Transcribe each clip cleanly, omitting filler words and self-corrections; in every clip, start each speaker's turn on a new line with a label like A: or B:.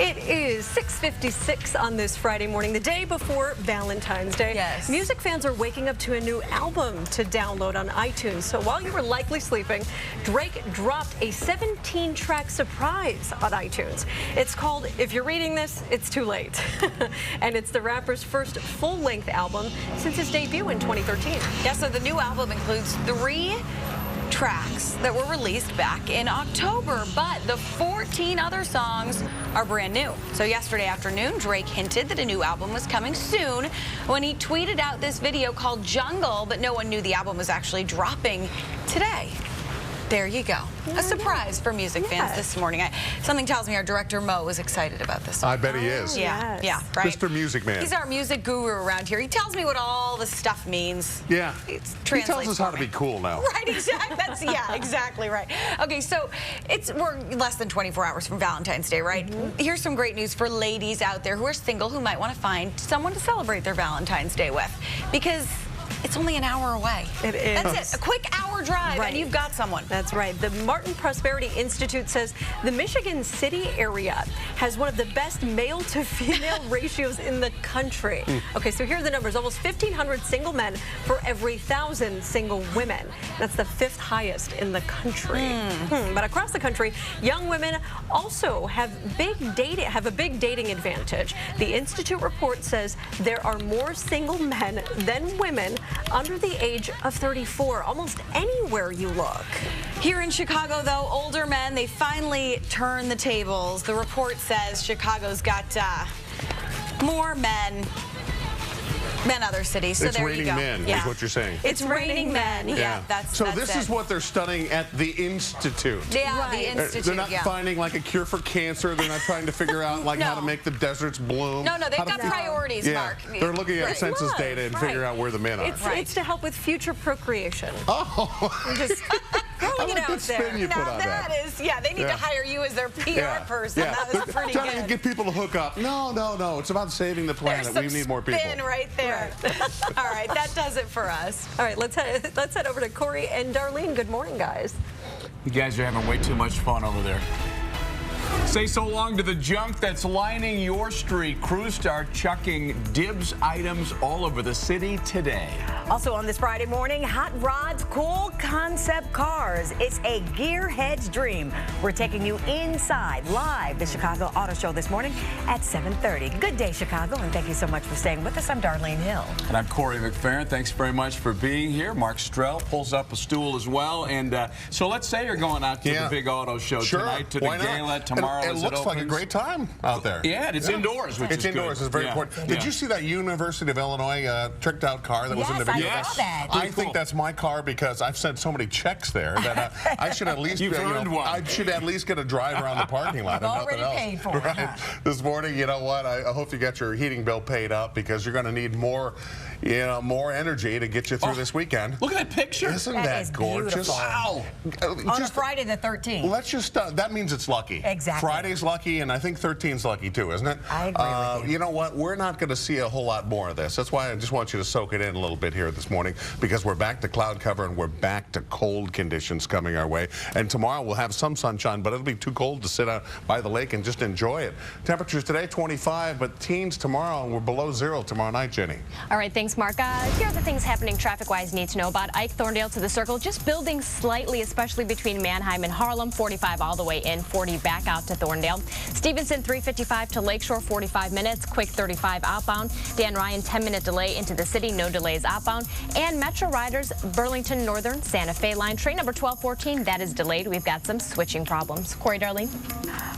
A: It is 6:56 on this Friday morning, the day before Valentine's Day.
B: Yes.
A: Music fans are waking up to a new album to download on iTunes. So while you were likely sleeping, Drake dropped a 17-track surprise on iTunes. It's called If You're Reading This, It's Too Late. And it's the rapper's first full-length album since his debut in 2013.
B: Yeah, so the new album includes 3 tracks that were released back in October, but the 14 other songs are brand new. So yesterday afternoon, Drake hinted that a new album was coming soon when he tweeted out this video called Jungle, but no one knew the album was actually dropping today. There you go. A surprise for music fans this morning. Something tells me our director, Mo, is excited about this.
C: I bet he is.
B: Yeah,
A: Yes.
B: right.
C: Mr. Music Man.
B: He's our music guru around here. He tells me what all the stuff means.
C: Yeah.
B: It's
C: He tells us how to
B: for me.
C: be cool now.
B: Right, exactly. Yeah, exactly right. Okay, so we're less than 24 hours from Valentine's Day, right? Here's some great news for ladies out there who are single who might want to find someone to celebrate their Valentine's Day with, because it's only an hour away.
A: It is.
B: That's it. A quick hour drive, and you've got someone.
A: That's right. The Martin Prosperity Institute says the Michigan City area has one of the best male-to-female ratios in the country. Okay, so here are the numbers. Almost 1,500 single men for every 1,000 single women. That's the 5th highest in the country. But across the country, young women also have a big dating advantage. The Institute report says there are more single men than women under the age of 34, almost anywhere you look.
B: Here in Chicago, though, older men, they finally turn the tables. The report says Chicago's got more men than other cities. So
C: It's
B: there you
C: raining
B: go.
C: men, is what you're saying.
B: It's raining men. Yeah, that's
C: this is what they're studying at the Institute.
B: Yeah, the Institute.
C: They're not finding like a cure for cancer. They're not trying to figure out like how to make the deserts bloom.
B: No, they've got priorities, Mark.
C: They're looking at census data and figure out where the men are.
A: It's to help with future procreation.
C: Oh.
A: Just throwing it out there.
C: You put
B: Now
C: on
B: that is, they need to hire you as their PR person. That was pretty
C: trying
B: good.
C: to get people to hook up. No. It's about saving the planet.
B: There's
C: We need more people.
B: spin right there. All right, that does it for us.
A: All right, let's head over to Corey and Darlene. Good morning, guys.
D: You guys are having way too much fun over there. Say so long to the junk that's lining your street. Crews start chucking dibs items all over the city today.
E: Also on this Friday morning, hot rods, cool concept cars. It's a gearhead's dream. We're taking you inside live the Chicago Auto Show this morning at 7:30. Good day, Chicago, and thank you so much for staying with us. I'm Darlene Hill.
D: And I'm Corey McFerrin. Thanks very much for being here. Mark Strell pulls up a stool as well. And so let's say you're going out to the big auto show tonight, to the gala tomorrow.
C: It looks like a great time out there.
D: Yeah, and it's indoors, which is
C: indoors.
D: good.
C: It's very important. Did you see that University of Illinois tricked out car that was in the video?
E: I saw that.
C: I think that's my car because I've sent so many checks there that I should at least I should at least get a drive around the parking lot.
E: Already paid for it.
C: Right. This morning, you know what? I hope you got your heating bill paid up because you're going to need more, more energy to get you through this weekend.
D: Look at that picture.
C: Isn't that gorgeous?
E: Beautiful.
C: Wow.
E: On a Friday the 13th.
C: Let's just that means it's lucky.
E: Exactly.
C: Friday's lucky, and I think 13's lucky too, isn't it?
E: I agree with you.
C: You know what? We're not going to see a whole lot more of this. That's why I just want you to soak it in a little bit here this morning, because we're back to cloud cover and we're back to cold conditions coming our way. And tomorrow we'll have some sunshine, but it'll be too cold to sit out by the lake and just enjoy it. Temperatures today 25, but teens tomorrow, and we're below 0 tomorrow night, Jenny.
F: All right, thanks, Mark. Here are the things happening traffic-wise you need to know about. Ike Thorndale to the Circle, just building slightly, especially between Manheim and Harlem. 45 all the way in, 40 back out to Thorndale. Stevenson 355 to Lakeshore, 45 minutes. Quick 35 outbound. Dan Ryan 10-minute delay into the city, no delays outbound. And Metro Riders Burlington Northern Santa Fe line, train number 1214, that is delayed. We've got some switching problems. Corey, Darlene.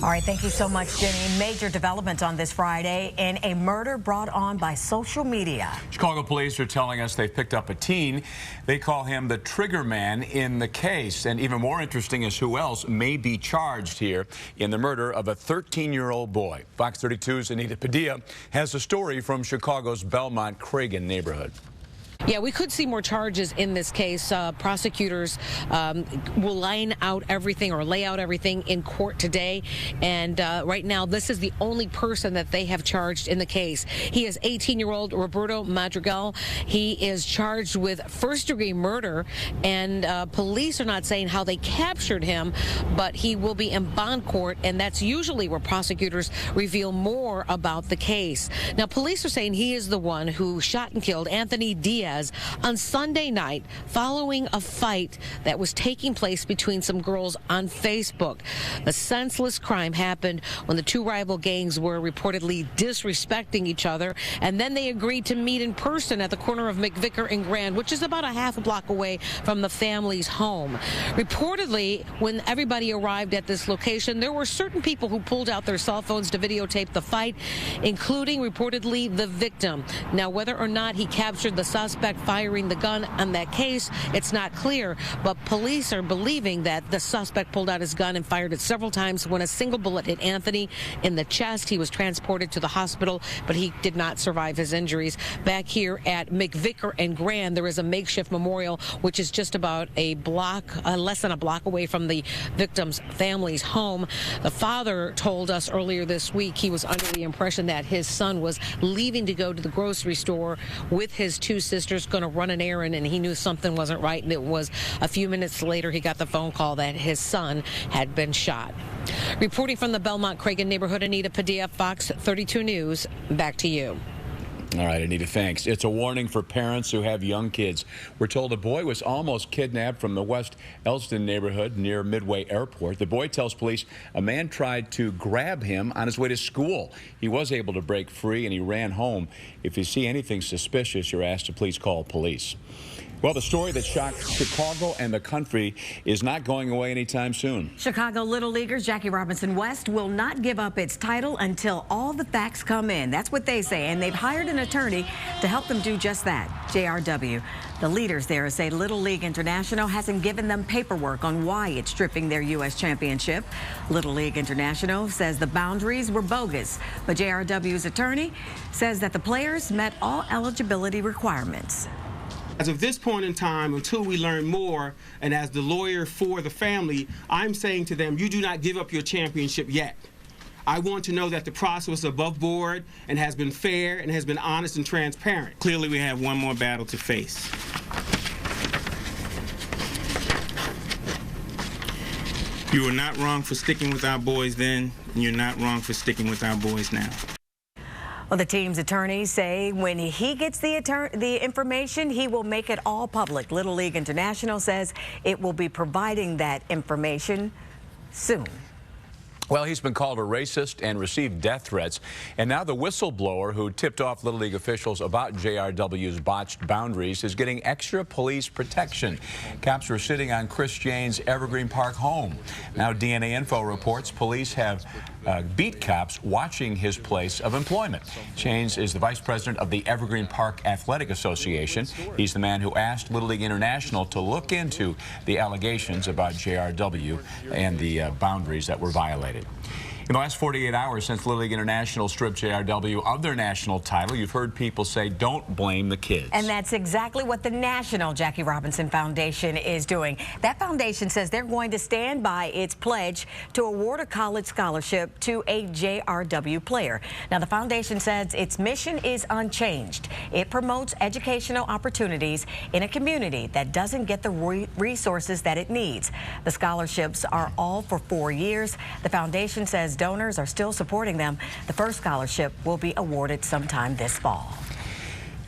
E: All right, thank you so much, Jenny. Major development on this Friday in a murder brought on by social media.
D: Chicago police are telling us they've picked up a teen. They call him the trigger man in the case. And even more interesting is who else may be charged here in the murder of a 13-year-old boy. Fox 32's Anita Padilla has a story from Chicago's Belmont-Cragen neighborhood.
G: Yeah, we could see more charges in this case. Prosecutors will lay out everything in court today. And right now, this is the only person that they have charged in the case. He is 18-year-old Roberto Madrigal. He is charged with first-degree murder, and police are not saying how they captured him, but he will be in bond court, and that's usually where prosecutors reveal more about the case. Now, police are saying he is the one who shot and killed Anthony Diaz on Sunday night following a fight that was taking place between some girls on Facebook. The senseless crime happened when the two rival gangs were reportedly disrespecting each other, and then they agreed to meet in person at the corner of McVicker and Grand, which is about a half a block away from the family's home. Reportedly, when everybody arrived at this location, there were certain people who pulled out their cell phones to videotape the fight, including reportedly the victim. Now, whether or not he captured the suspect firing the gun on that case, it's not clear, but police are believing that the suspect pulled out his gun and fired it several times. When a single bullet hit Anthony in the chest, he was transported to the hospital, but he did not survive his injuries. Back here at McVicker and Grand, there is a makeshift memorial, which is just about a block, less than a block away from the victim's family's home. The father told us earlier this week he was under the impression that his son was leaving to go to the grocery store with his two sisters, going to run an errand, and he knew something wasn't right, and it was a few minutes later he got the phone call that his son had been shot. Reporting from the Belmont-Cragen neighborhood, Anita Padilla, Fox 32 News. Back to you.
D: All right, Anita, thanks. It's a warning for parents who have young kids. We're told a boy was almost kidnapped from the West Elston neighborhood near Midway Airport. The boy tells police a man tried to grab him on his way to school. He was able to break free, and he ran home. If you see anything suspicious, you're asked to please call police. Well, the story that shocked Chicago and the country is not going away anytime soon.
E: Chicago Little Leaguers Jackie Robinson West will not give up its title until all the facts come in. That's what they say, and they've hired an attorney to help them do just that. JRW. The leaders there say Little League International hasn't given them paperwork on why it's stripping their U.S. championship. Little League International says the boundaries were bogus, but JRW's attorney says that the players met all eligibility requirements.
H: As of this point in time, until we learn more, and as the lawyer for the family, I'm saying to them, you do not give up your championship yet. I want to know that the process was above board and has been fair and has been honest and transparent. Clearly, we have one more battle to face. You were not wrong for sticking with our boys then, and you're not wrong for sticking with our boys now.
E: Well, the team's attorneys say when he gets the information, he will make it all public. Little League International says it will be providing that information soon.
D: Well, he's been called a racist and received death threats. And now the whistleblower who tipped off Little League officials about JRW's botched boundaries is getting extra police protection. Cops were sitting on Chris Jane's Evergreen Park home. Now DNA Info reports police have beat cops watching his place of employment. Janes is the vice president of the Evergreen Park Athletic Association. He's the man who asked Little League International to look into the allegations about JRW and the boundaries that were violated. In the last 48 hours since Little League International stripped JRW of their national title, you've heard people say, don't blame the kids.
E: And that's exactly what the National Jackie Robinson Foundation is doing. That foundation says they're going to stand by its pledge to award a college scholarship to a JRW player. Now, the foundation says its mission is unchanged. It promotes educational opportunities in a community that doesn't get the resources that it needs. The scholarships are all for 4 years. The foundation says donors are still supporting them. The first scholarship will be awarded sometime this fall.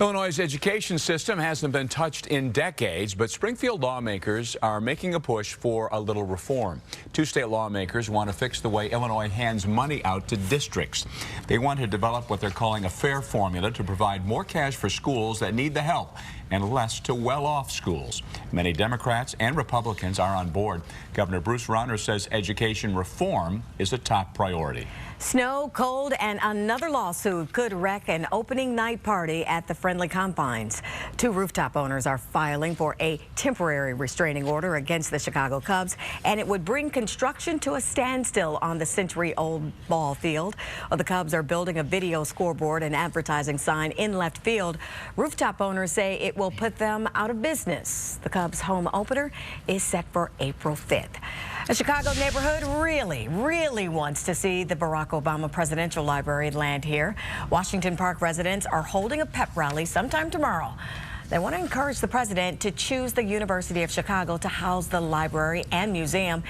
D: Illinois' education system hasn't been touched in decades, but Springfield lawmakers are making a push for a little reform. Two state lawmakers want to fix the way Illinois hands money out to districts. They want to develop what they're calling a fair formula to provide more cash for schools that need the help and less to well-off schools. Many Democrats and Republicans are on board. Governor Bruce Rauner says education reform is a top priority.
E: Snow, cold, and another lawsuit could wreck an opening night party at the Friendly Confines. 2 rooftop owners are filing for a temporary restraining order against the Chicago Cubs, and it would bring construction to a standstill on the century-old ball field. Well, the Cubs are building a video scoreboard and advertising sign in left field. Rooftop owners say it will put them out of business. The Cubs' home opener is set for April 5th. A Chicago neighborhood really wants to see the Barack Obama Presidential Library land here. Washington Park residents are holding a pep rally sometime tomorrow. They want to encourage the president to choose the University of Chicago to house the library and museum.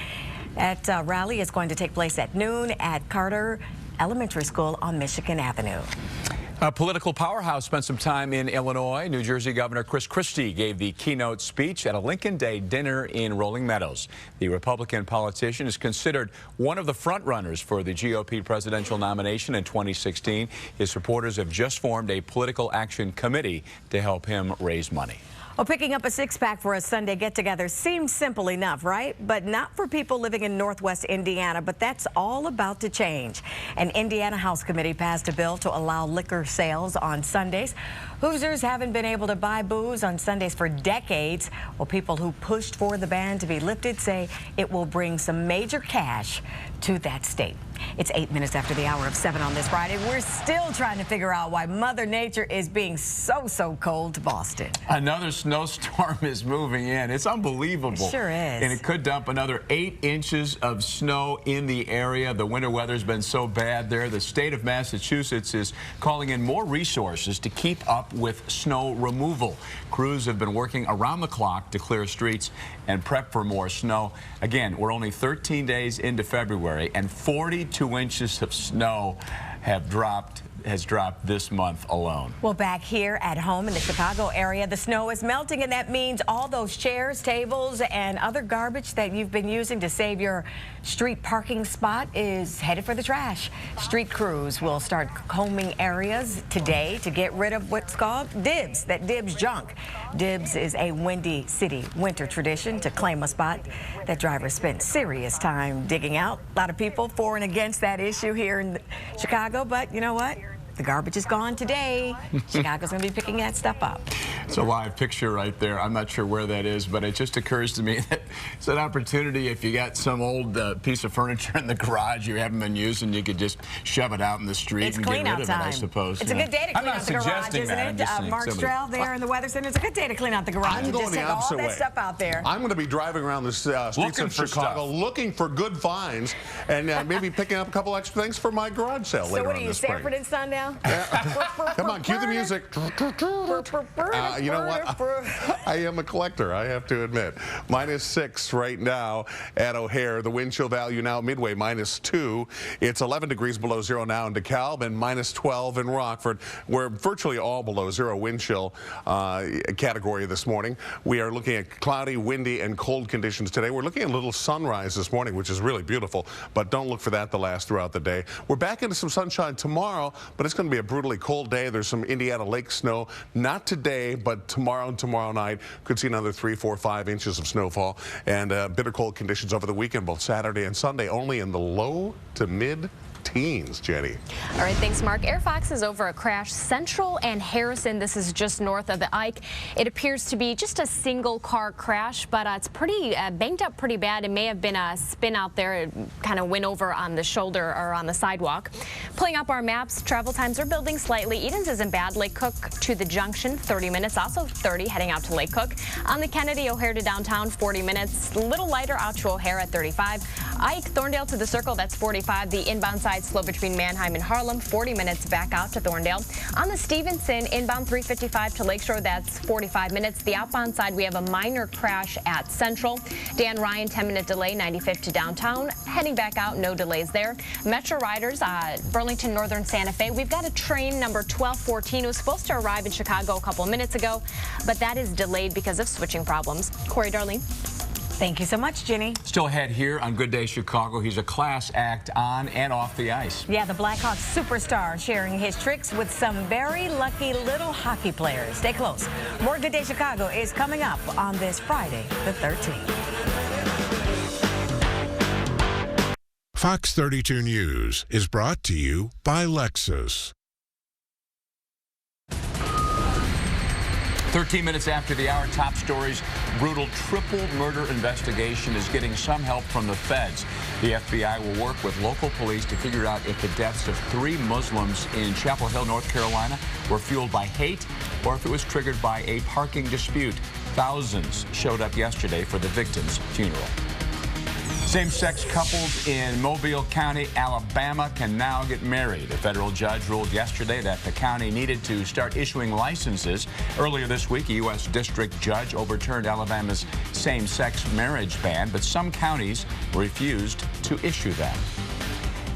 E: That rally is going to take place at noon at Carter Elementary School on Michigan Avenue.
D: A political powerhouse spent some time in Illinois. New Jersey Governor Chris Christie gave the keynote speech at a Lincoln Day dinner in Rolling Meadows. The Republican politician is considered one of the frontrunners for the GOP presidential nomination in 2016. His supporters have just formed a political action committee to help him raise money.
E: Well, picking up a six-pack for a Sunday get-together seems simple enough, right? But not for people living in Northwest Indiana, but that's all about to change. An Indiana House Committee passed a bill to allow liquor sales on Sundays. Hoosiers haven't been able to buy booze on Sundays for decades. Well, people who pushed for the ban to be lifted say it will bring some major cash to that state. It's 8 minutes after the hour of 7 on this Friday. We're still trying to figure out why Mother Nature is being so cold to Boston.
D: Another snowstorm is moving in. It's unbelievable.
E: It sure is.
D: And it could dump another 8 inches of snow in the area. The winter weather's been so bad there. The state of Massachusetts is calling in more resources to keep up with snow removal. Crews have been working around the clock to clear streets and prep for more snow. Again, we're only 13 days into February, and 42 inches of snow has dropped this month alone.
E: Well, back here at home in the Chicago area, the snow is melting, and that means all those chairs, tables, and other garbage that you've been using to save your street parking spot is headed for the trash. Street crews will start combing areas today to get rid of what's called dibs, that dibs junk. Dibs is a Windy City winter tradition to claim a spot that drivers spent serious time digging out. A lot of people for and against that issue here in Chicago, but you know what? The garbage is gone today. Chicago's going to be picking that stuff up.
D: It's a live picture right there. I'm not sure where that is, but it just occurs to me that it's an opportunity. If you got some old piece of furniture in the garage you haven't been using, you could just shove it out in the street and get rid of it, I suppose.
E: It's a good day to clean out the garage, isn't it? Mark Strell there in the Weather Center. It's a good day to clean out the garage and just take all that stuff out there.
C: I'm going to be driving around the streets of Chicago looking for good finds and maybe picking up a couple extra things for my garage sale later on this spring.
E: So what are you, Sanford and Son now?
C: Come on, cue the music. You know what? I am a collector, I have to admit. -6 right now at O'Hare. The wind chill value now Midway -2. It's 11 degrees below zero now in DeKalb and -12 in Rockford. We're virtually all below zero wind chill category this morning. We are looking at cloudy, windy, and cold conditions today. We're looking at a little sunrise this morning, which is really beautiful, but don't look for that to last throughout the day. We're back into some sunshine tomorrow, but it's going to be a brutally cold day. There's some Indiana Lake snow. Not today, but tomorrow and tomorrow night. Could see another 3, 4, 5 inches of snowfall. And bitter cold conditions over the weekend, both Saturday and Sunday, only in the low to mid teens, Jenny.
F: All right, thanks, Mark. Air Fox is over a crash Central and Harrison. This is just north of the Ike. It appears to be just a single car crash, but it's pretty banged up pretty bad. It may have been a spin out there. It kind of went over on the shoulder or on the sidewalk. Pulling up our maps, travel times are building slightly. Edens isn't bad. Lake Cook to the junction, 30 minutes. Also 30 heading out to Lake Cook. On the Kennedy, O'Hare to downtown, 40 minutes. A little lighter out to O'Hare at 35. Ike, Thorndale to the Circle, that's 45. The inbound side slow between Manheim and Harlem, 40 minutes back out to Thorndale. On the Stevenson, inbound 355 to Lakeshore, that's 45 minutes. The outbound side, we have a minor crash at Central. Dan Ryan, 10-minute delay, 95th to downtown. Heading back out, no delays there. Metro Riders, Burlington Northern Santa Fe. We've got a train number 1214 who was supposed to arrive in Chicago a couple of minutes ago, but that is delayed because of switching problems. Corey, Darlene.
E: Thank you so much, Ginny.
D: Still ahead here on Good Day Chicago. He's a class act on and off the ice.
E: Yeah, the Blackhawks superstar sharing his tricks with some very lucky little hockey players. Stay close. More Good Day Chicago is coming up on this Friday, the 13th.
I: Fox 32 News is brought to you by Lexus.
D: 13 minutes after the hour, top stories. Brutal triple murder investigation is getting some help from the feds. The FBI will work with local police to figure out if the deaths of 3 Muslims in Chapel Hill, North Carolina were fueled by hate or if it was triggered by a parking dispute. Thousands showed up yesterday for the victims' funeral. Same-sex couples in Mobile County, Alabama can now get married. A federal judge ruled yesterday that the county needed to start issuing licenses. Earlier this week, a U.S. district judge overturned Alabama's same-sex marriage ban, but some counties refused to issue them.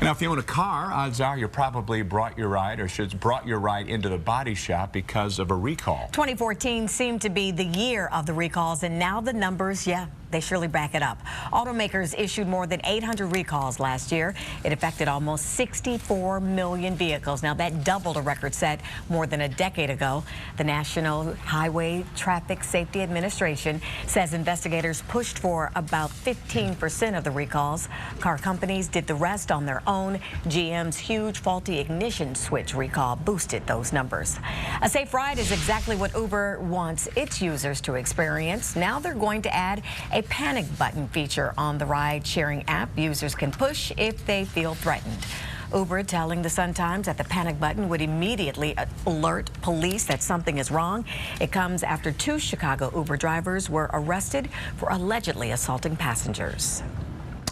D: Now, if you own a car, odds are you probably brought your ride or should have brought your ride into the body shop because of a recall.
E: 2014 seemed to be the year of the recalls, and now the numbers, they surely back it up. Automakers issued more than 800 recalls last year. It affected almost 64 million vehicles. Now, that doubled a record set more than a decade ago. The National Highway Traffic Safety Administration says investigators pushed for about 15% of the recalls. Car companies did the rest on their own. GM's huge faulty ignition switch recall boosted those numbers. A safe ride is exactly what Uber wants its users to experience. Now they're going to add a panic button feature on the ride-sharing app. Users can push if they feel threatened. Uber telling the Sun-Times that the panic button would immediately alert police that something is wrong. It comes after 2 Chicago Uber drivers were arrested for allegedly assaulting passengers.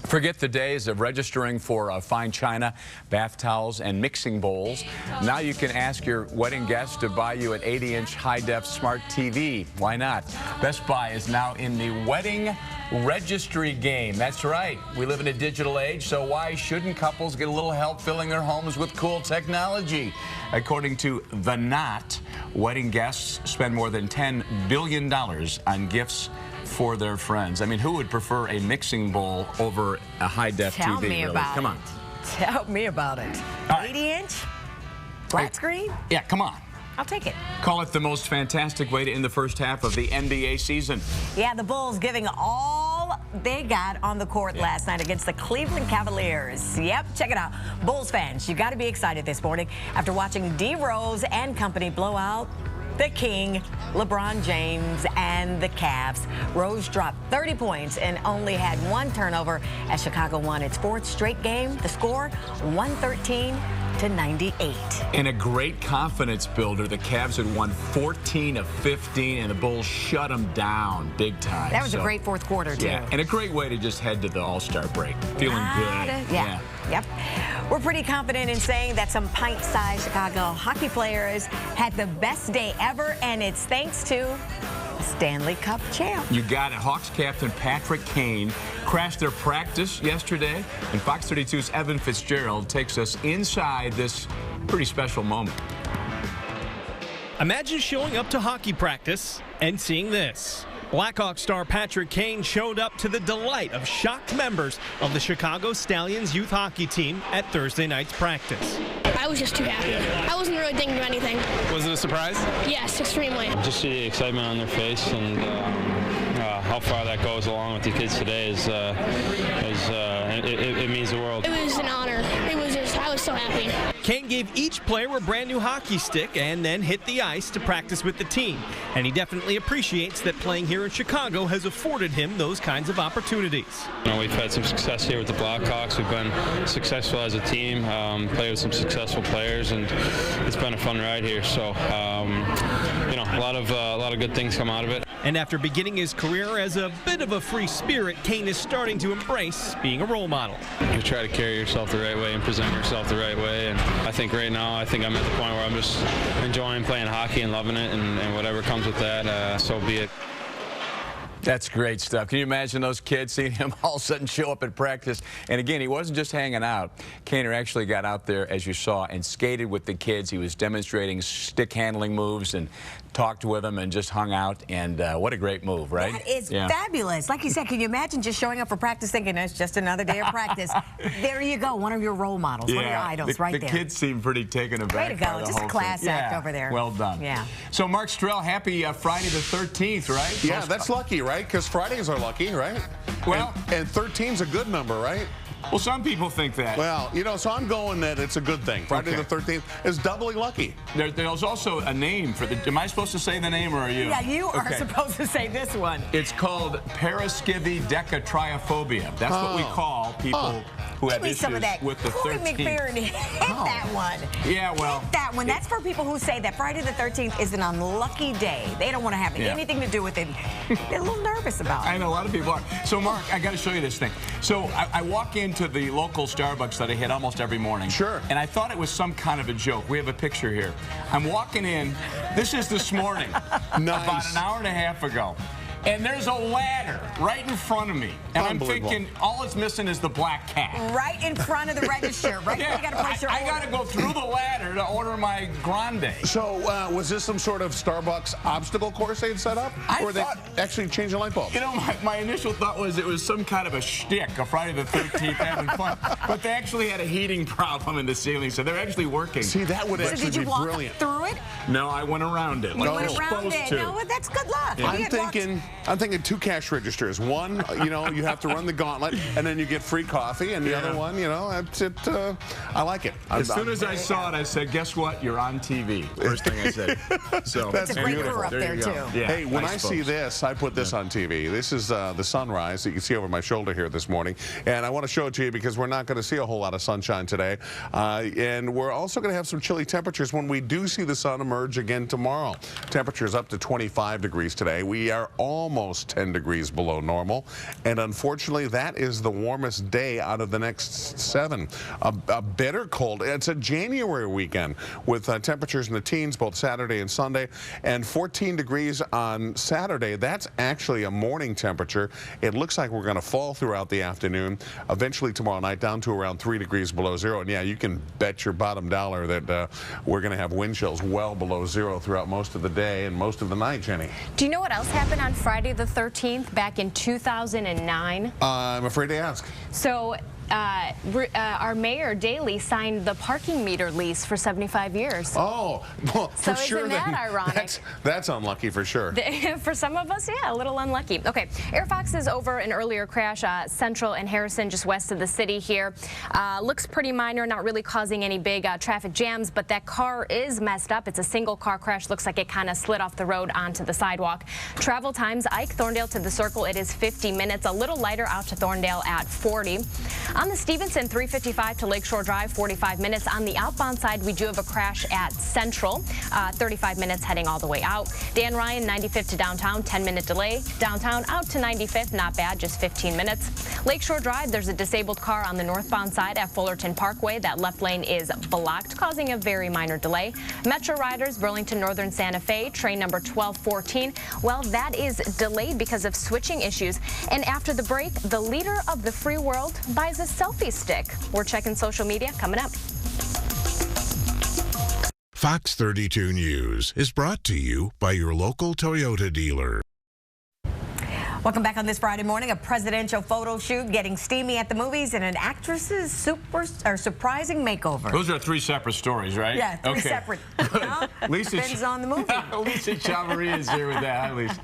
D: Forget the days of registering for fine china, bath towels, and mixing bowls. Now you can ask your wedding guests to buy you an 80-inch high-def smart TV. Why not? Best Buy is now in the wedding registry game. That's right. We live in a digital age, so why shouldn't couples get a little help filling their homes with cool technology? According to The Knot, wedding guests spend more than $10 billion on gifts for their friends. I mean, who would prefer a mixing bowl over a high-def TV?
E: Tell me
D: really?
E: about
D: Come on.
E: it. Tell me about it. 80-inch? Flat screen?
D: Yeah, come on.
E: I'll take it.
D: Call it the most fantastic way to end the first half of the NBA season.
E: Yeah, the Bulls giving all they got on the court last night against the Cleveland Cavaliers. Yep, check it out. Bulls fans, you got to be excited this morning after watching D. Rose and company blow out the King, LeBron James, and the Cavs. Rose dropped 30 points and only had 1 turnover as Chicago won its 4th straight game. The score, 113-98.
D: In a great confidence builder, the Cavs had won 14 of 15, and the Bulls shut them down big time.
E: That was a great 4th quarter, too.
D: Yeah, and a great way to just head to the All-Star break. Feeling good.
E: Yeah. Yep. We're pretty confident in saying that some pint-sized Chicago hockey players had the best day ever, and it's thanks to the Stanley Cup champ.
D: You got it. Hawks captain Patrick Kane crashed their practice yesterday, and Fox 32's Evan Fitzgerald takes us inside this pretty special moment.
J: Imagine showing up to hockey practice and seeing this. Blackhawks star Patrick Kane showed up to the delight of shocked members of the Chicago Stallions youth hockey team at Thursday night's practice.
K: I was just too happy. I wasn't really thinking of anything.
J: Was it a surprise?
K: Yes, extremely.
L: Just see the excitement on their face and how far that goes along with the kids today it means the world.
K: It was an honor. I was so happy.
J: Kane gave each player a brand new hockey stick and then hit the ice to practice with the team. And he definitely appreciates that playing here in Chicago has afforded him those kinds of opportunities.
L: You know, we've had some success here with the Blackhawks. We've been successful as a team, played with some successful players, and it's been a fun ride here. So, you know, a lot of good things come out of it.
J: And after beginning his career as a bit of a free spirit, Kane is starting to embrace being a role model.
L: You try to carry yourself the right way and present yourself the right way. And I think right now, I'm at the point where I'm just enjoying playing hockey and loving it, and whatever comes with that, so be it.
D: That's great stuff. Can you imagine those kids seeing him all of a sudden show up at practice? And again, he wasn't just hanging out. Kaner actually got out there, as you saw, and skated with the kids. He was demonstrating stick handling moves and talked with them and just hung out. And what a great move, right?
E: That is fabulous. Like you said, can you imagine just showing up for practice thinking it's just another day of practice? There you go, one of your role models, one of your idols right there.
D: The kids seem pretty taken aback.
E: Way to go, just a class act over there.
D: Well done.
E: Yeah.
D: So, Mark Strell, happy Friday the 13th, right?
C: Yeah, that's lucky, right? Because Fridays are lucky, right?
D: Well,
C: and 13's a good number, right?
D: Well, some people think that.
C: Well, you know, so I'm going that it's a good thing. Friday the 13th is doubly lucky.
D: There's also a name for the... Am I supposed to say the name, or are you?
E: Yeah, you are supposed to say this one.
D: It's called paraskividecatriophobia. That's what we call people who have issues with the 13th.
E: Corey McPherson hit that one.
D: Yeah, well...
E: Hit that one. That's for people who say that Friday the 13th is an unlucky day. They don't want to have anything to do with it. They're a little nervous about it.
D: I know a lot of people are. So, Mark, I got to show you this thing. So, I walk into the local Starbucks that I hit almost every morning.
C: Sure.
D: And I thought it was some kind of a joke. We have a picture here. I'm walking in. This is this morning.
C: Nice.
D: About an hour and a half ago. And there's a ladder right in front of me. And I'm thinking, all it's missing is the black cat.
E: Right in front of the register. Right where you got to place your order.
D: I got to go through the ladder to order my grande.
C: So, was this some sort of Starbucks obstacle course they'd set up? Or they actually changed the light bulb?
D: You know, my initial thought was it was some kind of a shtick, a Friday the 13th having fun. But they actually had a heating problem in the ceiling, so they're actually working.
C: See, that would actually be brilliant.
E: Did you walk through it?
D: No, I went around it.
E: You went around it. No, that's good luck.
C: Yeah. I'm thinking 2 cash registers. One, you know, you have to run the gauntlet, and then you get free coffee, and the other one, you know, that's it. I like it.
D: As soon as I saw it, I said, guess what? You're on TV. First thing I said. So
C: that's
E: a great crew up there, too.
D: Yeah,
C: hey, when I see this, I put this on TV. This is the sunrise that you can see over my shoulder here this morning. And I want to show it to you because we're not going to see a whole lot of sunshine today. And we're also going to have some chilly temperatures when we do see the sun emerge again tomorrow. Temperatures up to 25 degrees today. We are almost 10 degrees below normal. And unfortunately, that is the warmest day out of the next 7. A bitter cold. It's a January weekend with temperatures in the teens both Saturday and Sunday. And 14 degrees on Saturday. That's actually a morning temperature. It looks like we're going to fall throughout the afternoon. Eventually tomorrow night down to around 3 degrees below zero. And yeah, you can bet your bottom dollar that we're going to have wind chills well below zero throughout most of the day and most of the night, Jenny.
F: Do you know what else happened on Friday the 13th back in 2009?
C: I'm afraid to ask.
F: So our mayor, Daley, signed the parking meter lease for 75 years.
C: Oh, well, for
F: so
C: sure.
F: Isn't that ironic?
C: That's unlucky for sure.
F: For some of us, yeah, a little unlucky. Okay, Airfox is over an earlier crash, Central and Harrison, just west of the city here. Looks pretty minor, not really causing any big traffic jams, but that car is messed up. It's a single car crash. Looks like it kind of slid off the road onto the sidewalk. Travel times, Ike Thorndale to the Circle, it is 50 minutes. A little lighter out to Thorndale at 40. On the Stevenson, 355 to Lakeshore Drive, 45 minutes. On the outbound side, we do have a crash at Central, 35 minutes heading all the way out. Dan Ryan, 95th to downtown, 10-minute delay. Downtown out to 95th, not bad, just 15 minutes. Lakeshore Drive, there's a disabled car on the northbound side at Fullerton Parkway. That left lane is blocked, causing a very minor delay. Metro Riders, Burlington Northern Santa Fe, train number 1214. Well, that is delayed because of switching issues. And after the break, the leader of the free world buys a selfie stick. We're checking social media coming up.
I: Fox 32 News is brought to you by your local Toyota dealer.
E: Welcome back on this Friday morning. A presidential photo shoot getting steamy at the movies and an actress's surprising makeover.
D: Those are 3 separate stories, right?
E: Yeah, 3 separate. Well, depends on the movie.
D: Lisa Chavaria is here with that. Hi, Lisa.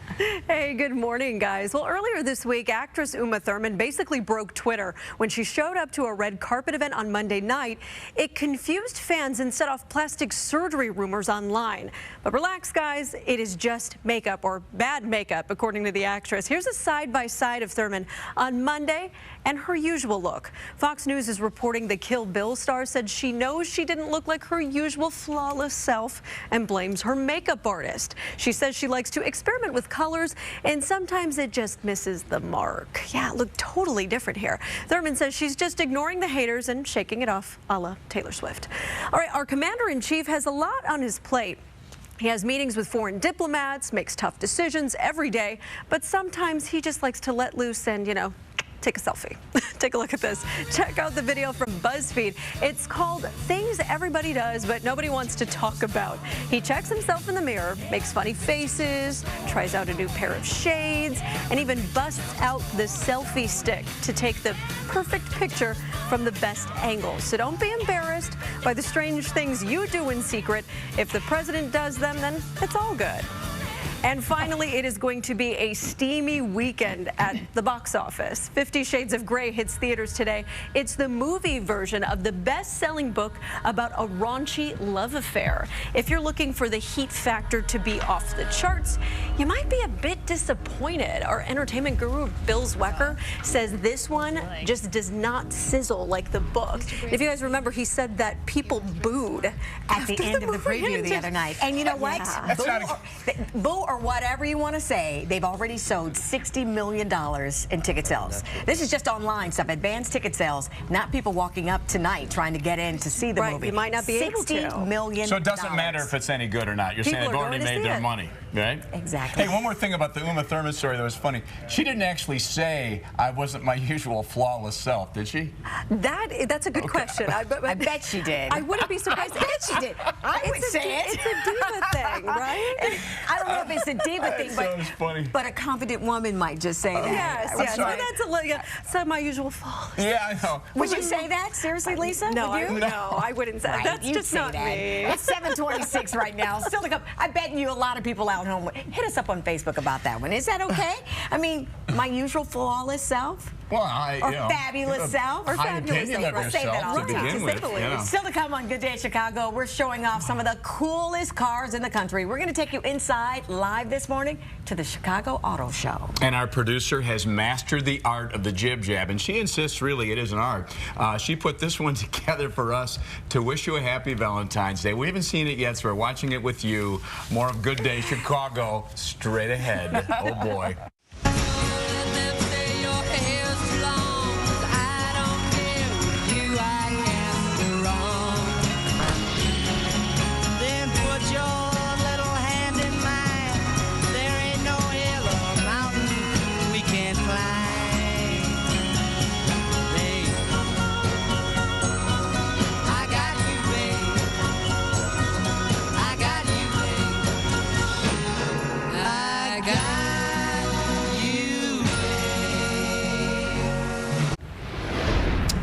A: Hey, good morning, guys. Well, earlier this week, actress Uma Thurman basically broke Twitter when she showed up to a red carpet event on Monday night. It confused fans and set off plastic surgery rumors online. But relax, guys. It is just makeup, or bad makeup, according to the actress. Here's a side-by-side of Thurman on Monday and her usual look. Fox News is reporting the Kill Bill star said she knows she didn't look like her usual flawless self and blames her makeup artist. She says she likes to experiment with colors and sometimes it just misses the mark. Yeah, it looked totally different here. Thurman says she's just ignoring the haters and shaking it off a la Taylor Swift. All right, our commander-in-chief has a lot on his plate. He has meetings with foreign diplomats, makes tough decisions every day, but sometimes he just likes to let loose and, you know, take a selfie. Take a look at this. Check out the video from BuzzFeed. It's called Things Everybody Does But Nobody Wants to Talk About. He checks himself in the mirror, makes funny faces, tries out a new pair of shades, and even busts out the selfie stick to take the perfect picture from the best angle. So don't be embarrassed by the strange things you do in secret. If the president does them, then it's all good. And finally, it is going to be a steamy weekend at the box office. 50 Shades of Grey hits theaters today. It's the movie version of the best-selling book about a raunchy love affair. If you're looking for the heat factor to be off the charts, you might be a bit disappointed. Our entertainment guru, Bill Zwecker, says this one just does not sizzle like the book. If you guys remember, he said that people booed
E: at the end of the preview the other night. And you know what? Boo or whatever you want to say, they've already sold $60 million in ticket sales. This is just online stuff, advanced ticket sales, not people walking up tonight trying to get in to see the movie.
A: You might not be able to.
E: $60 million.
D: So it doesn't matter if it's any good or not. You're
A: People
D: saying they've
A: are
D: already
A: going to
D: made
A: see
D: their
A: it.
D: money, right?
E: Exactly.
D: Hey, one more thing about the Uma Thurman story that was funny. She didn't actually say I wasn't my usual flawless self, did she?
A: That's a good question.
E: I bet she did.
A: I wouldn't be surprised.
E: I bet she did. I would say it.
A: It's a diva thing, right?
E: I don't know if it's a diva thing, but a confident woman might just say that.
A: Yes, yes. Right. That's not my usual fault.
D: Yeah, I know.
E: Would you say that? Seriously, Lisa?
A: No,
E: Would you?
A: no, I wouldn't say that. That's just not me.
E: It's 7:26 right now. Still to come. I bet you a lot of people out home hit us up on Facebook about that one. Is that okay? I mean, my usual flawless self?
D: Well,
E: fabulous self?
D: Or high opinion of yourself to begin with.
E: Still to come on Good Day Chicago, we're showing off some of the coolest cars in the country. We're going to take you inside live this morning to the Chicago Auto Show.
D: And our producer has mastered the art of the jib jab, and she insists really it is an art. She put this one together for us to wish you a happy Valentine's Day. We haven't seen it yet, so we're watching it with you. More of Good Day Chicago straight ahead. Oh boy.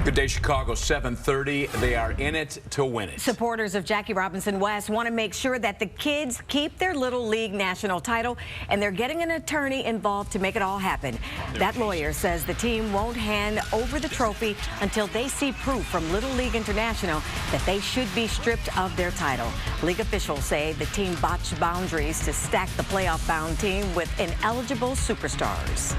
D: Good Day Chicago, 7:30. They are in it to win it.
E: Supporters of Jackie Robinson West want to make sure that the kids keep their Little League national title, and they're getting an attorney involved to make it all happen. That lawyer says the team won't hand over the trophy until they see proof from Little League International that they should be stripped of their title. League officials say the team botched boundaries to stack the playoff-bound team with ineligible superstars.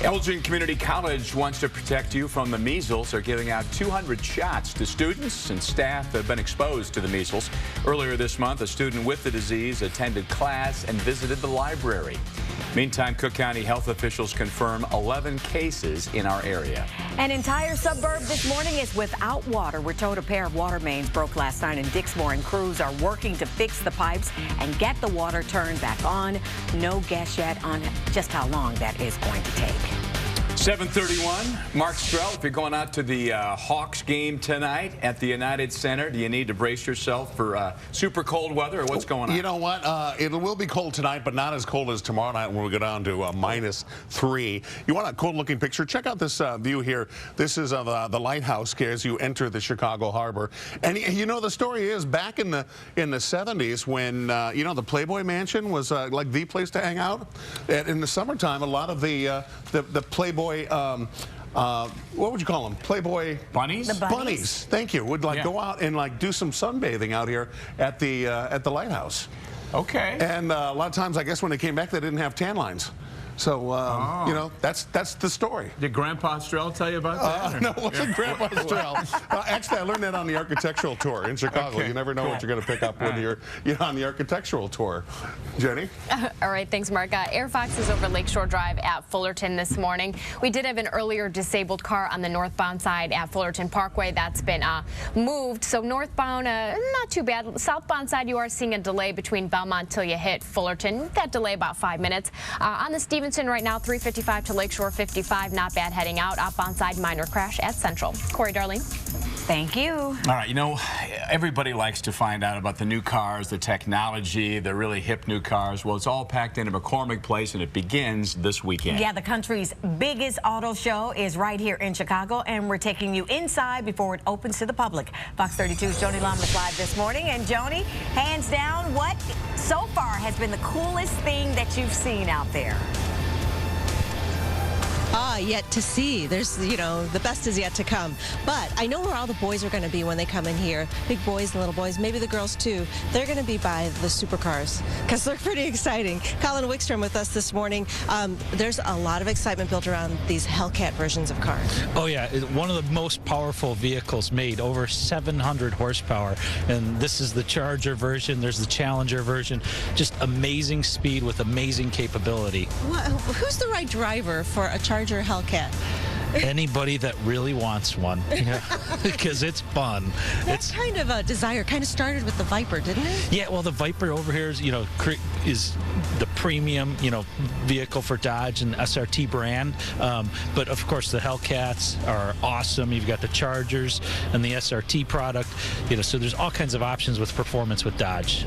D: Elgin Community College wants to protect you from the measles. They're giving out 200 shots to students and staff that have been exposed to the measles. Earlier this month, a student with the disease attended class and visited the library. Meantime, Cook County health officials confirm 11 cases in our area.
E: An entire suburb this morning is without water. We're told a pair of water mains broke last night in Dixmoor, and crews are working to fix the pipes and get the water turned back on. No guess yet on just how long that is going to take.
D: 7:31. Mark Strell, if you're going out to the Hawks game tonight at the United Center, do you need to brace yourself for super cold weather, or what's going on?
C: You know what? It will be cold tonight, but not as cold as tomorrow night when we go down to -3. You want a cold-looking picture? Check out this view here. This is of the lighthouse as you enter the Chicago Harbor. And you know, the story is back in the 70s when you know, the Playboy Mansion was like the place to hang out. And in the summertime, a lot of the Playboy what would you call them? Playboy
D: bunnies?
E: The
C: bunnies. Thank you. Would go out and do some sunbathing out here at the lighthouse.
D: Okay.
C: And a lot of times, I guess when they came back, they didn't have tan lines. So, you know, that's the story.
D: Did Grandpa Strell tell you about that?
C: No, it wasn't Grandpa Strell. Actually, I learned that on the architectural tour in Chicago.
D: Okay.
C: You never know what you're going to pick up when you're on the architectural tour. Jenny?
F: All right, thanks, Mark. Air Fox is over Lakeshore Drive at Fullerton this morning. We did have an earlier disabled car on the northbound side at Fullerton Parkway. That's been moved. So northbound, not too bad. Southbound side, you are seeing a delay between Belmont till you hit Fullerton. That delay about 5 minutes. On the Stevenson right now, 355 to Lakeshore 55. Not bad heading out. Outbound side, minor crash at Central. Corey, Darlene.
E: Thank you.
D: All right, you know, everybody likes to find out about the new cars, the technology, the really hip new cars. Well, it's all packed into McCormick Place, and it begins this weekend.
E: Yeah, the country's biggest auto show is right here in Chicago, and we're taking you inside before it opens to the public. Fox 32's Joni Lamas live this morning. And Joni, hands down, what so far has been the coolest thing that you've seen out there?
M: Yet to see. There's, you know, the best is yet to come. But I know where all the boys are going to be when they come in here. Big boys and little boys, maybe the girls too. They're going to be by the supercars because they're pretty exciting. Colin Wickstrom with us this morning. There's a lot of excitement built around these Hellcat versions of cars.
N: Oh yeah, one of the most powerful vehicles made, over 700 horsepower. And this is the Charger version. There's the Challenger version. Just amazing speed with amazing capability.
M: Who's the right driver for a Charger Hellcat?
N: Anybody that really wants one, because it's fun.
M: That's kind of a desire. Kind of started with the Viper, didn't it?
N: Yeah, well, the Viper over here is, you know, is the premium, you know, vehicle for Dodge and SRT brand. But of course, the Hellcats are awesome. You've got the Chargers and the SRT product. You know, so there's all kinds of options with performance with Dodge.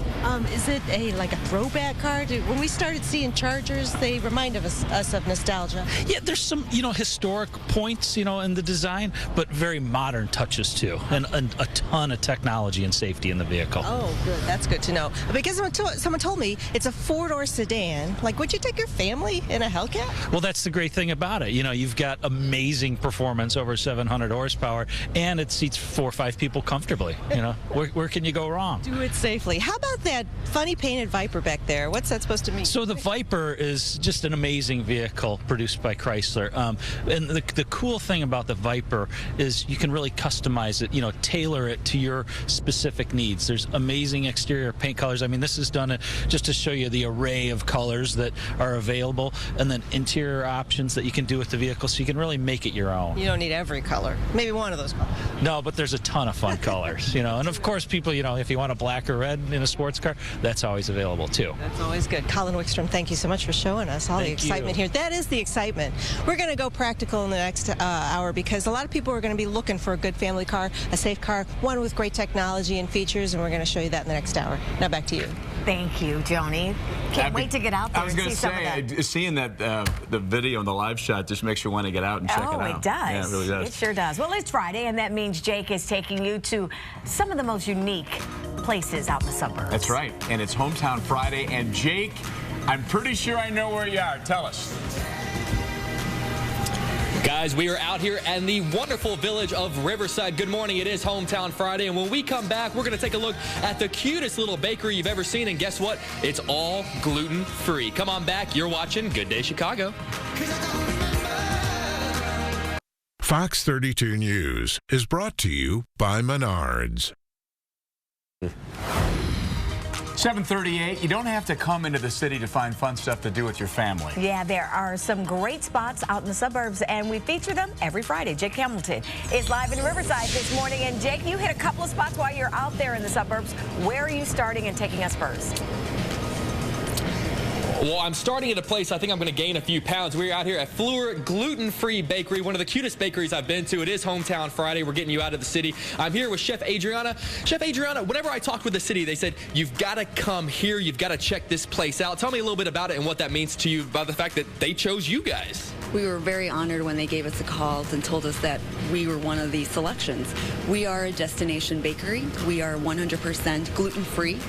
M: Is it like a throwback car? When we started seeing Chargers, they remind us of nostalgia.
N: Yeah, there's some, you know, historic points, you know, in the design, but very modern touches too, and a ton of technology and safety in the vehicle.
M: Oh, good. That's good to know. Because someone told me it's a four-door sedan. Like, would you take your family in a Hellcat?
N: Well, that's the great thing about it. You know, you've got amazing performance, over 700 horsepower, and it seats 4 or 5 people comfortably. You know, where can you go wrong?
M: Do it safely. How about that funny painted Viper back there? What's that supposed to mean?
N: So the Viper is just an amazing vehicle produced by Chrysler. And the cool thing about the Viper is you can really customize it, you know, tailor it to your specific needs. There's amazing exterior paint colors. I mean, this is done just to show you the array of colors that are available, and then interior options that you can do with the vehicle, so you can really make it your own.
M: You don't need every color. Maybe one of those colors.
N: No, but there's a ton of fun colors, you know. And of course, people, you know, if you want a black or red in a sports car, that's always available too.
M: That's always good. Colin Wickstrom, thank you so much for showing us all the excitement here. That is the excitement. We're going to go practical in the next hour, because a lot of people are going to be looking for a good family car, a safe car, one with great technology and features, and we're going to show you that in the next hour. Now back to you.
E: Thank you, Joni. Can't wait to get out there
D: I was
E: and
D: going
E: see
D: to
E: some of that.
D: seeing that the video and the live shot just makes you want to get out and check it out.
E: Oh, it does.
D: Yeah, it really does.
E: It sure does. Well, it's Friday, and that means Jake is taking you to some of the most unique places out in the suburbs.
D: That's right. And it's Hometown Friday. And Jake, I'm pretty sure I know where you are. Tell us.
O: Guys, we are out here in the wonderful village of Riverside. Good morning. It is Hometown Friday, and when we come back, we're going to take a look at the cutest little bakery you've ever seen, and guess what? It's all gluten-free. Come on back. You're watching Good Day Chicago.
I: Fox 32 News is brought to you by Menards.
D: 7:38. You don't have to come into the city to find fun stuff to do with your family.
E: Yeah, there are some great spots out in the suburbs, and we feature them every Friday. Jake Hamilton is live in Riverside this morning. And Jake, you hit a couple of spots while you're out there in the suburbs. Where are you starting and taking us first?
O: Well, I'm starting at a place I think I'm going to gain a few pounds. We're out here at Fleur Gluten-Free Bakery, one of the cutest bakeries I've been to. It is Hometown Friday. We're getting you out of the city. I'm here with Chef Adriana. Chef Adriana, whenever I talked with the city, they said, you've got to come here. You've got to check this place out. Tell me a little bit about it and what that means to you, about the fact that they chose you guys.
P: We were very honored when they gave us a call and told us that we were one of the selections. We are a destination bakery. We are 100% gluten-free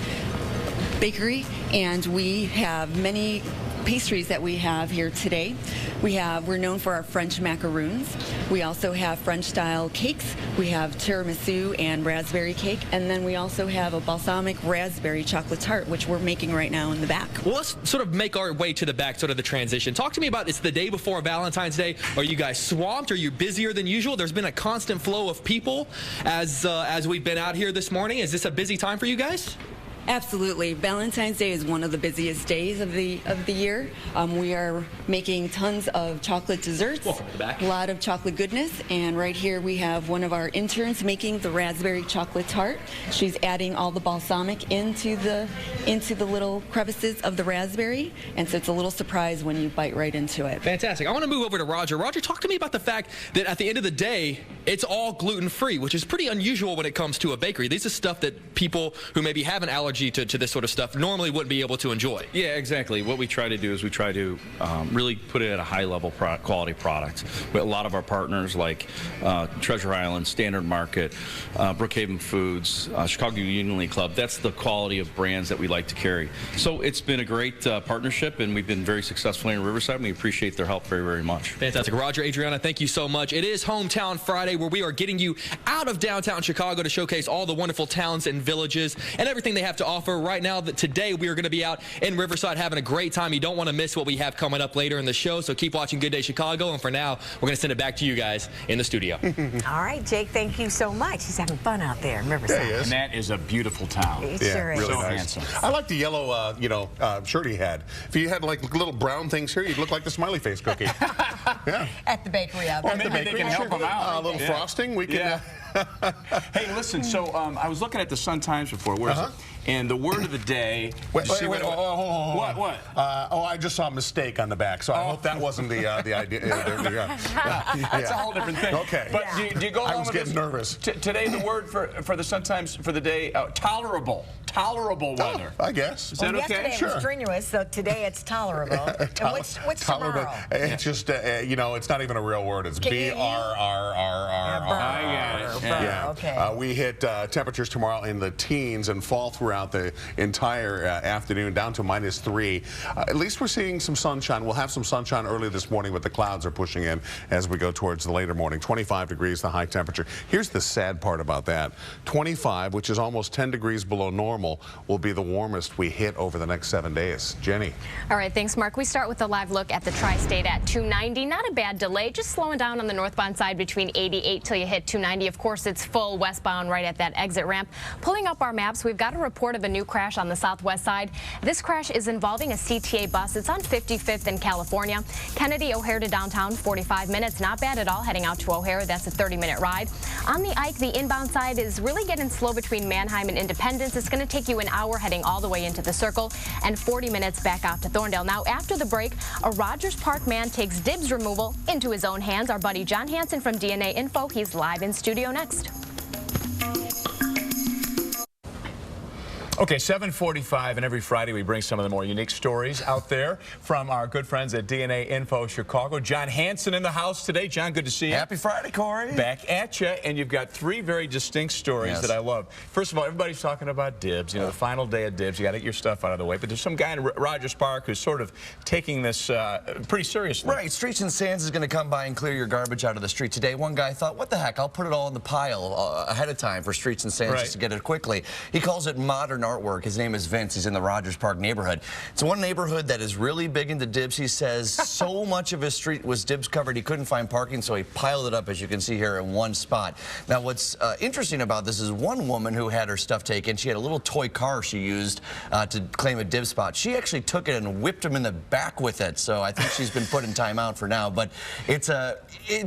P: bakery, and we have many pastries that we have here today. We're known for our French macaroons. We also have French-style cakes. We have tiramisu and raspberry cake, and then we also have a balsamic raspberry chocolate tart, which we're making right now in the back.
O: Well, let's sort of make our way to the back, sort of the transition. Talk to me about, it's the day before Valentine's Day. Are you guys swamped? Are you busier than usual? There's been a constant flow of people as we've been out here this morning. Is this a busy time for you guys?
P: Absolutely. Valentine's Day is one of the busiest days of the year. We are making tons of chocolate desserts.
O: Welcome back.
P: A lot of chocolate goodness, and right here we have one of our interns making the raspberry chocolate tart. She's adding all the balsamic into the little crevices of the raspberry, and so it's a little surprise when you bite right into it.
O: Fantastic. I want to move over to Roger. Roger, talk to me about the fact that at the end of the day, it's all gluten-free, which is pretty unusual when it comes to a bakery. This is stuff that people who maybe have an allergy to this sort of stuff normally wouldn't be able to enjoy.
Q: Yeah, exactly. What we try to do is we try to really put it at a high-level quality product. But a lot of our partners like Treasure Island, Standard Market, Brookhaven Foods, Chicago Union League Club, that's the quality of brands that we like to carry. So it's been a great partnership, and we've been very successful in Riverside, and we appreciate their help very, very much.
O: Fantastic. Roger, Adriana, thank you so much. It is Hometown Friday, where we are getting you out of downtown Chicago to showcase all the wonderful towns and villages and everything they have to offer. Right now, today, we are going to be out in Riverside having a great time. You don't want to miss what we have coming up later in the show, so keep watching Good Day Chicago. And for now, we're going to send it back to you guys in the studio.
E: All right, Jake, thank you so much. He's having fun out there in Riverside.
C: Yeah, he is.
D: And that is a beautiful town.
E: It sure is.
C: Really
D: So
C: nice.
D: handsome.
C: I like the yellow, shirt he had. If you had like little brown things here, you'd look like the smiley face cookie. Yeah.
E: At the bakery out
D: Or
E: there.
D: maybe they can help them out.
C: A little frosting. We can.
D: Hey, listen, so I was looking at the Sun Times before. Where is it? And the word of the day.
C: Wait,
D: hold
C: on.
D: What?
C: I just saw a mistake on the back, so I hope that wasn't the idea.
D: That's a whole different thing.
C: Okay.
D: But do you go along
C: I was
D: with
C: getting
D: this?
C: nervous.
D: Today, the word for the Sun Times for the day, tolerable. Tolerable weather.
C: I guess.
D: Is that okay?
E: Yesterday it was strenuous, so today it's tolerable. And what's tomorrow?
C: It's just, it's not even a real word. It's B-R-R-R-R-R.
D: I got it.
C: Yeah.
E: Okay.
C: We hit temperatures tomorrow in the teens and fall throughout the entire afternoon down to -3. At least we're seeing some sunshine. We'll have some sunshine early this morning, but the clouds are pushing in as we go towards the later morning. 25 degrees, the high temperature. Here's the sad part about that. 25, which is almost 10 degrees below normal, will be the warmest we hit over the next 7 days. Jenny.
F: All right, thanks, Mark. We start with a live look at the tri-state at 290. Not a bad delay, just slowing down on the northbound side between 88 till you hit 290. Of course, it's full westbound right at that exit ramp. Pulling up our maps, we've got a report of a new crash on the southwest side. This crash is involving a CTA bus. It's on 55th in California. Kennedy O'Hare to downtown, 45 minutes. Not bad at all heading out to O'Hare. That's a 30-minute ride. On the Ike, the inbound side is really getting slow between Manheim and Independence. It's going to take you an hour heading all the way into the Circle and 40 minutes back out to Thorndale. Now, after the break, a Rogers Park man takes dibs removal into his own hands. Our buddy John Hansen from DNA Info, he's live in studio next.
D: Okay, 7:45, and every Friday we bring some of the more unique stories out there from our good friends at DNA Info Chicago. John Hansen in the house today. John, good to see you.
R: Happy Friday, Corey.
D: Back at you, and you've got 3 very distinct stories that I love. First of all, everybody's talking about dibs. You know, the final day of dibs. You got to get your stuff out of the way. But there's some guy in Rogers Park who's sort of taking this pretty seriously.
R: Right. Streets and Sands is going to come by and clear your garbage out of the street today. One guy thought, what the heck? I'll put it all in the pile ahead of time for Streets and Sands just to get it quickly. He calls it modern artwork. His name is Vince. He's in the Rogers Park neighborhood. It's one neighborhood that is really big into dibs. He says so much of his street was dibs covered he couldn't find parking, so he piled it up, as you can see here, in one spot. Now, what's interesting about this is one woman who had her stuff taken. She had a little toy car she used to claim a dib spot. She actually took it and whipped him in the back with it, so I think she's been put in timeout for now. But it's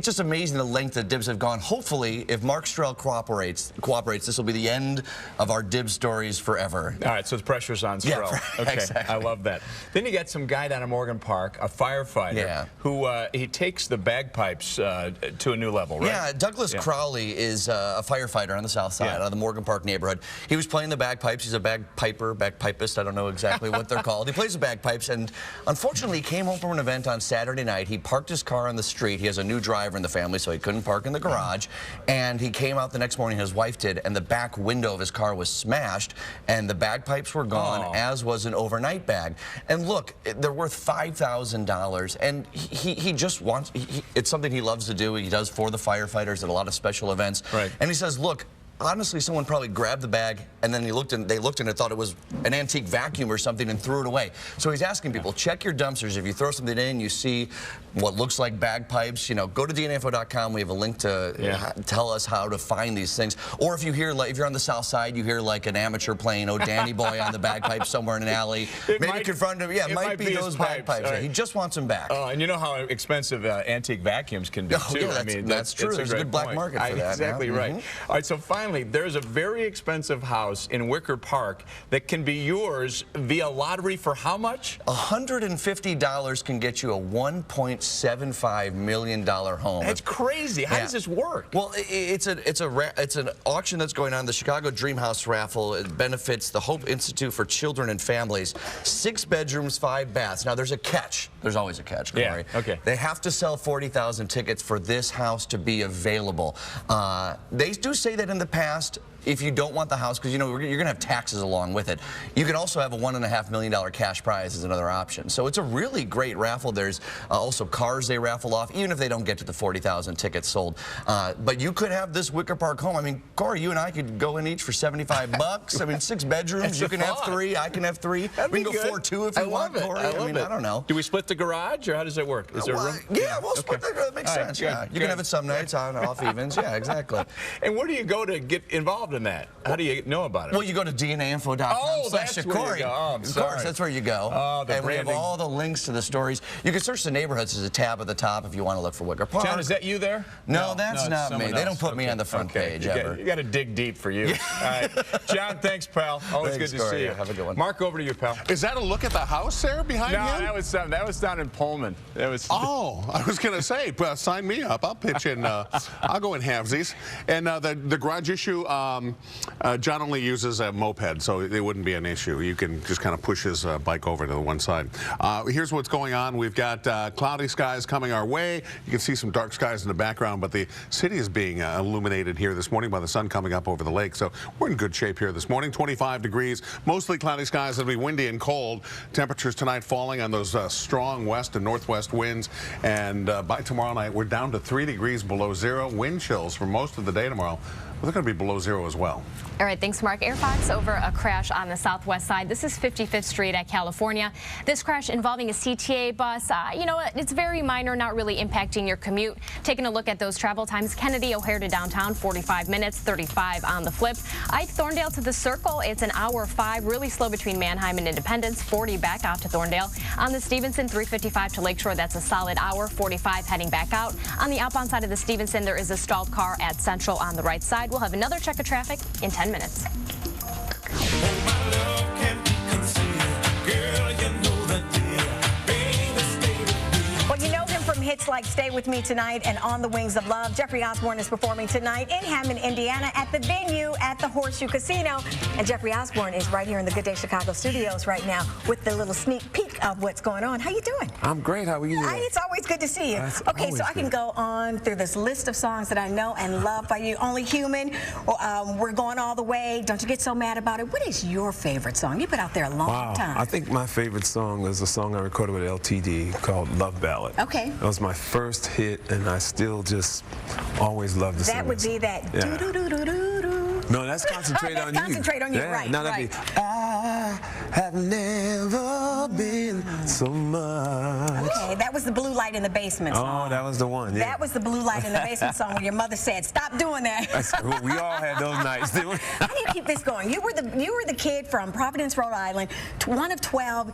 R: just amazing the length that dibs have gone. Hopefully, if Mark Strell cooperates, this will be the end of our dib stories forever.
D: All right, so the pressure's on Strell.
R: Yeah,
D: okay,
R: exactly.
D: I love that. Then you got some guy down in Morgan Park, a firefighter, who he takes the bagpipes to a new level, right?
R: Yeah, Douglas Crowley is a firefighter on the south side of the Morgan Park neighborhood. He was playing the bagpipes. He's a bagpipist. I don't know exactly what they're called. He plays the bagpipes, and unfortunately, he came home from an event on Saturday night. He parked his car on the street. He has a new driver in the family, so he couldn't park in the garage. And he came out the next morning, his wife did, and the back window of his car was smashed, and the bagpipes were gone, as was an overnight bag. And look, they're worth $5,000, and he just wants, it's something he loves to do. He does for the firefighters at a lot of special events. Right. And he says, look, honestly, someone probably grabbed the bag and then they looked and thought it was an antique vacuum or something and threw it away. So he's asking people, check your dumpsters. If you throw something in, you see what looks like bagpipes, you know, go to DNAinfo.com. We have a link to tell us how to find these things. Or if you hear, like, if you're on the south side, you hear like an amateur playing "Oh Danny Boy" on the bagpipes somewhere in an alley. Maybe confront him. Yeah, it might be those bagpipes. Right. He just wants them back.
D: Oh, and you know how expensive antique vacuums can be, too.
R: Yeah, that's true. There's a good black market for that.
D: Exactly right. All right, so finally, there's a very expensive house in Wicker Park that can be yours via lottery for how much?
R: $150 can get you a $1.75 million home.
D: That's crazy. How does this work?
R: Well, it's an auction that's going on, the Chicago Dream House raffle. It benefits the Hope Institute for Children and Families. 6 bedrooms, 5 baths. Now, there's a catch. There's always a catch, Corey.
D: Yeah, okay.
R: They have to sell 40,000 tickets for this house to be available. They do say that in the past, if you don't want the house, because you know you're going to have taxes along with it, you can also have a $1.5 million cash prize as another option. So it's a really great raffle. There's also cars they raffle off, even if they don't get to the 40,000 tickets sold. But you could have this Wicker Park home. I mean, Corey, you and I could go in each for $75. I mean, 6 bedrooms. You can have 3. I can have 3. We can go 4-2 if you want, Corey. I mean, I don't know.
D: Do we split the garage, or how does it work? Is there room?
R: Yeah, we'll split the garage. That makes sense. Yeah, you can have it some nights on off evens. Yeah, exactly.
D: And where do you go to get involved in that? How do you know about it?
R: Well, you go to DNAinfo.com.
D: Oh, that's where you go. Oh,
R: of course, that's where you go.
D: Oh,
R: and we have all the links to the stories. You can search the neighborhoods. There's a tab at the top if you want to look for Wicker Park.
D: John, is that you there?
R: No, that's not me. They don't put me on the front page ever.
D: You got to dig deep for you. All right. John, thanks, pal. Always good to see you.
R: Have a good one.
D: Mark, over to you, pal.
C: Is that a look at the house there behind him?
D: No, that was down in Pullman. That was.
C: Oh, I was going to say, sign me up. I'll pitch in. I'll go in halvesies. And the garage issue, John only uses a moped, so it wouldn't be an issue. You can just kind of push his bike over to the one side. Here's what's going on. We've got cloudy skies coming our way. You can see some dark skies in the background, but the city is being illuminated here this morning by the sun coming up over the lake. So we're in good shape here this morning. 25 degrees, mostly cloudy skies. It'll be windy and cold. Temperatures tonight falling on those strong west and northwest winds. And by tomorrow night, we're down to 3 degrees below zero. Wind chills for most of the day tomorrow. They're going to be below zero as well.
F: All right, thanks, Mark. Airfox over a crash on the southwest side. This is 55th Street at California. This crash involving a CTA bus. You know what? It's very minor, not really impacting your commute. Taking a look at those travel times. Kennedy O'Hare to downtown, 45 minutes, 35 on the flip. Ike Thorndale to the Circle, it's an hour 5. Really slow between Manheim and Independence, 40 back out to Thorndale. On the Stevenson, 355 to Lakeshore, that's a solid hour, 45 heading back out. On the outbound side of the Stevenson, there is a stalled car at Central on the right side. We'll have another check of traffic in 10 minutes.
E: Well, you know him from hits like Stay With Me Tonight and On the Wings of Love. Jeffrey Osborne is performing tonight in Hammond, Indiana at the venue at the Horseshoe Casino. And Jeffrey Osborne is right here in the Good Day Chicago studios right now with the little sneak peek of what's going on. How you doing?
S: I'm great. How are you doing?
E: It's always good to see you. Okay, so I can go on through this list of songs that I know and love by you. Only Human, We're Going All the Way, Don't You Get So Mad About It. What is your favorite song? You've been out there a long time.
S: I think my favorite song is a song I recorded with LTD called Love Ballad.
E: Okay.
S: That was my first hit, and I still just always love to sing
E: that would be that do-do-do-do-do-do.
S: No, that's Concentrate on You.
E: Concentrate on You, right.
S: Now that'd be, I have never been so much.
E: Okay, that was the Blue Light in the Basement song.
S: Oh, that was the one, yeah.
E: That was the Blue Light in the Basement song when your mother said, stop doing that.
S: We all had those nights, didn't we?
E: I need to keep this going. You were the kid from Providence, Rhode Island, one of 12.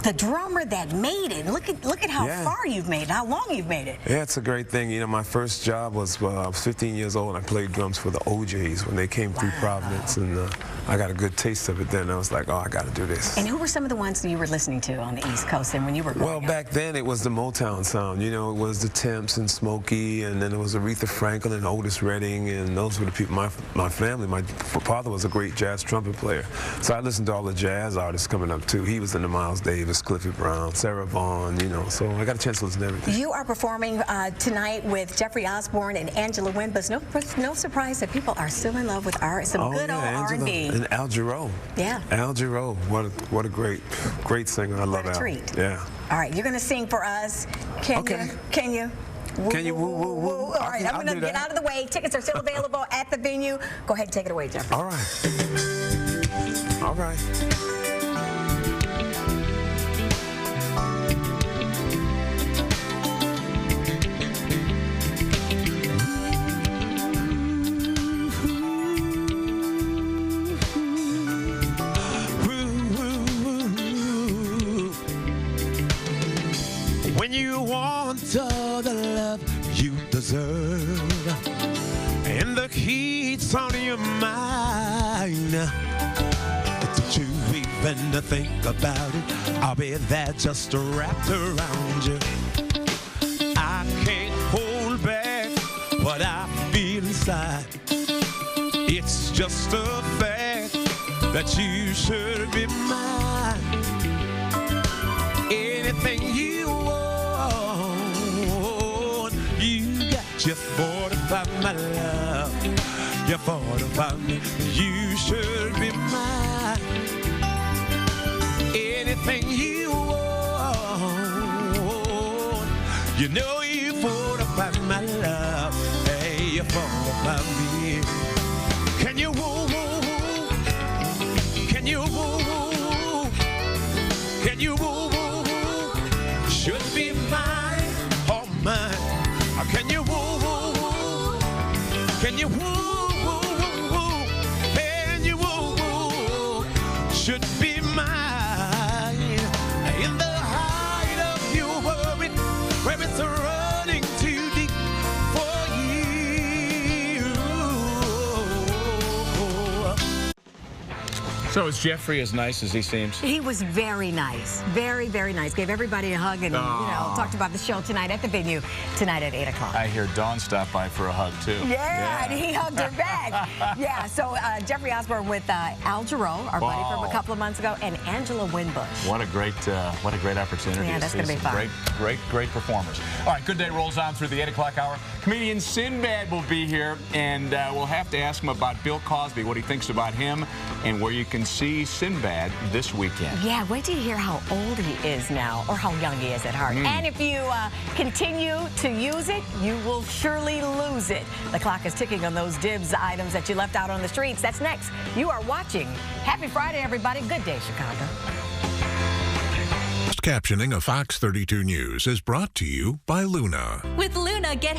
E: The drummer that made it. Look at how far you've made it, how long you've made it.
S: Yeah, it's a great thing. You know, my first job was I was 15 years old, and I played drums for the OJs when they came through Providence, and I got a good taste of it then. I was like, oh, I got to do this.
E: And who were some of the ones that you were listening to on the East Coast and when you were growing up?
S: Back then it was the Motown sound. You know, it was the Temps and Smokey, and then it was Aretha Franklin and Otis Redding, and those were the people. My family, my father was a great jazz trumpet player, so I listened to all the jazz artists coming up too. He was in the Miles Davis, Clifford Brown, Sarah Vaughan, you know, so I got a chance to listen to everything.
E: You are performing tonight with Jeffrey Osborne and Angela Wynn, but no surprise that people are still in love with some good old R&B.
S: And Al Jarreau.
E: Yeah.
S: Al Jarreau, what a great singer. I love Al.
E: What a treat.
S: Yeah.
E: All right, you're going to sing for us. Can you?
S: Can you woo, woo, woo?
E: All right, I'm going to get out of the way. Tickets are still available at the venue. Go ahead and take it away, Jeffrey.
S: All right. All right.
T: When you want all the love you deserve, and the heat's on your mind, don't you even think about it? I'll be there just wrapped around you. I can't hold back what I feel inside. It's just a fact that you should be mine. Anything you want, you got your 45, my love. Your 45, you should be mine. Anything you want, you know you 45, my love. Hey, you 45 me. Can you woo woo woo? Can you woo woo woo? Can you woo woo woo? Should be mine, oh mine. Can you woo woo woo? Can you woo woo woo woo? Can you woo woo? Should be mine. In the height of your worry, where it's running too deep for you.
D: So is Jeffrey as nice as he seems?
E: He was very nice. Very, very nice. Gave everybody a hug and, talked about the show tonight at the venue tonight at 8 o'clock.
D: I hear Dawn stopped by for a hug, too.
E: Yeah, and he hugged her back. Yeah, so Jeffrey Osborne with Al Jarreau, our buddy from a couple of months ago, and Angela Winbush.
D: What a great opportunity.
E: Yeah, that's going to be fun.
D: Great performers. All right, Good Day rolls on through the 8 o'clock hour. Comedian Sinbad will be here, and we'll have to ask him about Bill Cosby, what he thinks about him, and where you can see Sinbad this weekend.
E: Yeah, wait till you hear how old he is now, or how young he is at heart. And if you continue to use it, you will surely lose it. The clock is ticking on those dibs items that you left out on the streets. That's next. You are watching. Happy Friday, everybody. Good day, Chicago.
I: Captioning of Fox 32 News is brought to you by Luna.
U: With Luna, get